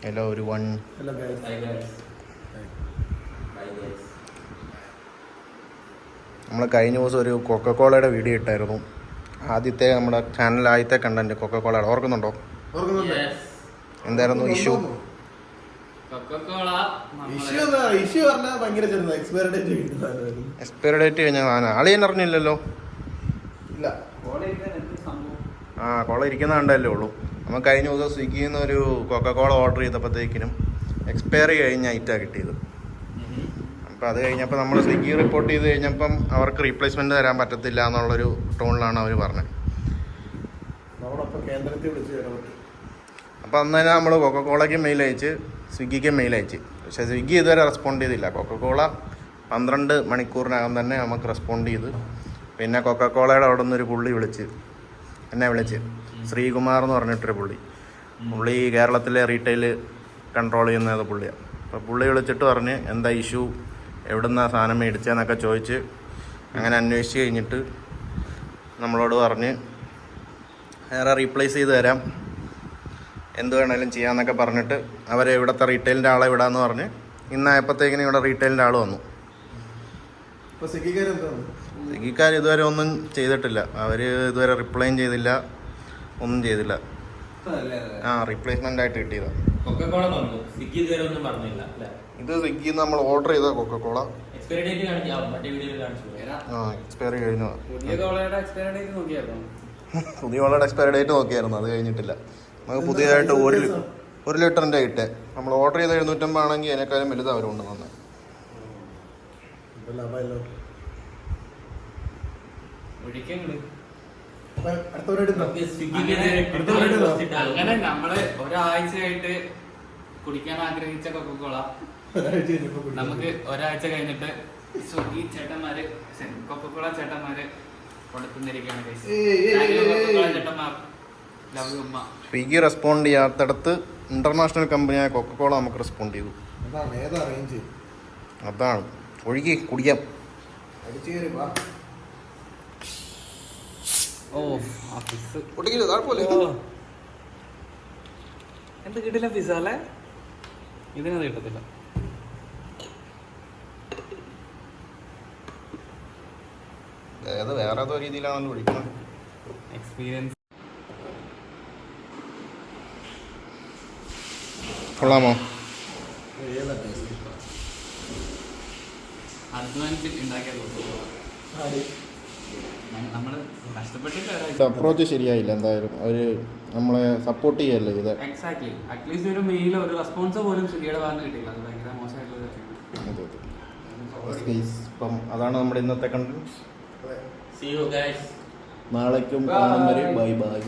Hello everyone. Hello guys. Hi guys. Hi. Bye guys. നമ്മൾ കഴിഞ്ഞ ദിവസം ഒരു കൊക്കക്കോളയുടെ വീഡിയോ ഇട്ടായിരുന്നു. ആദ്യത്തെ നമ്മുടെ ചാനൽ ആദ്യത്തെ കണ്ടന്റ് കൊക്കക്കോളയുടെ ഓർക്കുന്നുണ്ടോ? Yes. എന്തായിരുന്നു ഇഷ്യൂ? Coca-Cola. ഇഷ്യൂ പറഞ്ഞാൽ ഭയങ്കര ചെറുതാണ്. എക്സ്പയറി ഡേറ്റ് കഴിഞ്ഞാൽ ആളെയും അറിഞ്ഞില്ലല്ലോ. ഇല്ല. കോള ഇരിക്കുന്ന കണ്ടല്ലേ ഉള്ളൂ. നമ്മൾ കഴിഞ്ഞ ദിവസം സ്വിഗ്ഗിയിൽ നിന്ന് ഒരു കൊക്കക്കോള ഓർഡർ ചെയ്തപ്പോഴത്തേക്കിനും എക്സ്പയറി കഴിഞ്ഞ ഐറ്റാണ് കിട്ടിയത്. അപ്പോൾ അത് കഴിഞ്ഞപ്പോൾ നമ്മൾ സ്വിഗ്ഗി റിപ്പോർട്ട് ചെയ്ത് കഴിഞ്ഞപ്പം അവർക്ക് റീപ്ലേസ്മെൻറ്റ് തരാൻ പറ്റത്തില്ല എന്നുള്ളൊരു ടോണിലാണ് അവർ പറഞ്ഞത്. അപ്പോൾ അന്ന് തന്നെ നമ്മൾ കൊക്കക്കോളയ്ക്ക് മെയിൽ അയച്ച് സ്വിഗ്ഗിക്ക് മെയിൽ അയച്ച്. പക്ഷേ സ്വിഗ്ഗി ഇതുവരെ റെസ്പോണ്ട് ചെയ്തില്ല. കൊക്കക്കോള 12 മണിക്കൂറിനകം തന്നെ നമുക്ക് റെസ്പോണ്ട് ചെയ്ത്. പിന്നെ കൊക്കക്കോളയുടെ അവിടെ നിന്നൊരു പുള്ളി എന്നെ വിളിച്ച് ശ്രീകുമാർ എന്ന് പറഞ്ഞിട്ടൊരു പുള്ളി കേരളത്തിലെ റീറ്റെയിൽ കൺട്രോൾ ചെയ്യുന്നത് പുള്ളിയാണ്. അപ്പോൾ പുള്ളി വിളിച്ചിട്ട് പറഞ്ഞ് എന്താ ഇഷ്യൂ, എവിടുന്നാ സാധനം മേടിച്ചതെന്നൊക്കെ ചോദിച്ച് അങ്ങനെ അന്വേഷിച്ച് കഴിഞ്ഞിട്ട് നമ്മളോട് പറഞ്ഞ് വേറെ റീപ്ലേസ് ചെയ്ത് തരാം, എന്ത് വേണേലും ചെയ്യാമെന്നൊക്കെ പറഞ്ഞിട്ട് അവർ ഇവിടുത്തെ റീറ്റെയിലിൻ്റെ ആളെ വിടാമെന്ന് പറഞ്ഞ് ഇന്നായപ്പോഴത്തേക്കിനും ഇവിടെ റീറ്റെയിലിൻ്റെ ആൾ വന്നു. സ്വിഗ്ഗിക്കാർ ഇതുവരെ ഒന്നും ചെയ്തിട്ടില്ല. അവർ ഇതുവരെ റിപ്ലൈയും ചെയ്തില്ല, ഒന്നും ചെയ്തില്ല. റീപ്ലേസ്മെൻ്റ് ആയിട്ട് കിട്ടിയതാണ്. Coca-Cola വന്നു. സ്വിഗ്ഗി ഇതുവരെ ഒന്നും പറഞ്ഞില്ല അല്ലേ? ഇത് സ്വിഗ്ഗിയിൽ നമ്മൾ ഓർഡർ ചെയ്ത കൊക്കക്കോള എക്സ്പയറി ഡേറ്റ് കാണിക്കാം. മറ്റേ വീഡിയോയിൽ കാണിച്ചു. എക്സ്പയറി കഴിഞ്ഞതാണ്. പുതിയ കോളയുടെ എക്സ്പയറി ഡേറ്റ് നോക്കിയായിരുന്നു. പുതിയ കോളയുടെ എക്സ്പയറി ഡേറ്റ് നോക്കിയായിരുന്നു, അത് കഴിഞ്ഞിട്ടില്ല. നമുക്ക് പുതിയതായിട്ട് 1 ലിറ്ററിൻ്റെ ഇട്ടേ നമ്മൾ ഓർഡർ ചെയ്ത 750 ആണെങ്കിൽ അതിനേക്കാളും വലുത് അവരുണ്ട് തന്നെ. അങ്ങനെ നമ്മള് ഒരാഴ്ചയായിട്ട് കുടിക്കാൻ ആഗ്രഹിച്ച കൊക്കക്കോള നമുക്ക് ഒരാഴ്ച കഴിഞ്ഞിട്ട് സ്വിഗ്ഗി ചേട്ടന്മാര് കൊക്കക്കോള ചേട്ടന്മാര് കൊടുത്തുന്നിരിക്കുകയാണ്. ചേട്ടന്മാർ ലവ് ഉമ്മ. സ്വിഗ്ഗി റെസ്പോണ്ട് ചെയ്യാത്തടത്ത് ഇന്റർനാഷണൽ കമ്പനിയായ കൊക്കക്കോള നമുക്ക് റെസ്പോണ്ട് ചെയ്തു. അതാണ് ഒഴുകി കുടിക്കാം. എന്ത് കിട്ടില്ല പിസ അല്ലേ? ഇതിനത് കിട്ടത്തില്ല. വേറെ ഏതോ രീതിയിലാണല്ലോ വിളിക്കുന്നത്. എക്സ്പീരിയൻസ് കൊള്ളാമോ? അധ്വാനിച്ചിട്ട് ഉണ്ടാക്കിയ നമ്മള് കഷ്ടപ്പെട്ടിട്ട് അപ്രോച്ച് ശരിയായില്ല. എന്തായാലും അവര് നമ്മളെ സപ്പോർട്ട് ചെയ്യല്ലേ ഇത്. എക്സാക്ട്ലി. അറ്റ്ലീസ്റ്റ് ഒരു മെയിൽ, ഒരു റെസ്പോൺസ് പോലും സ്വിഗ്ഗിയുടെ ഭാഗത്ത് കിട്ടിയില്ല. അത് ഭയങ്കര മോശമായിട്ടുള്ള. ഇപ്പം അതാണ് നമ്മുടെ ഇന്നത്തെ കണ്ടന്റ്. See you guys. നാളേക്കും കാണും വരെ ബൈ ബൈ.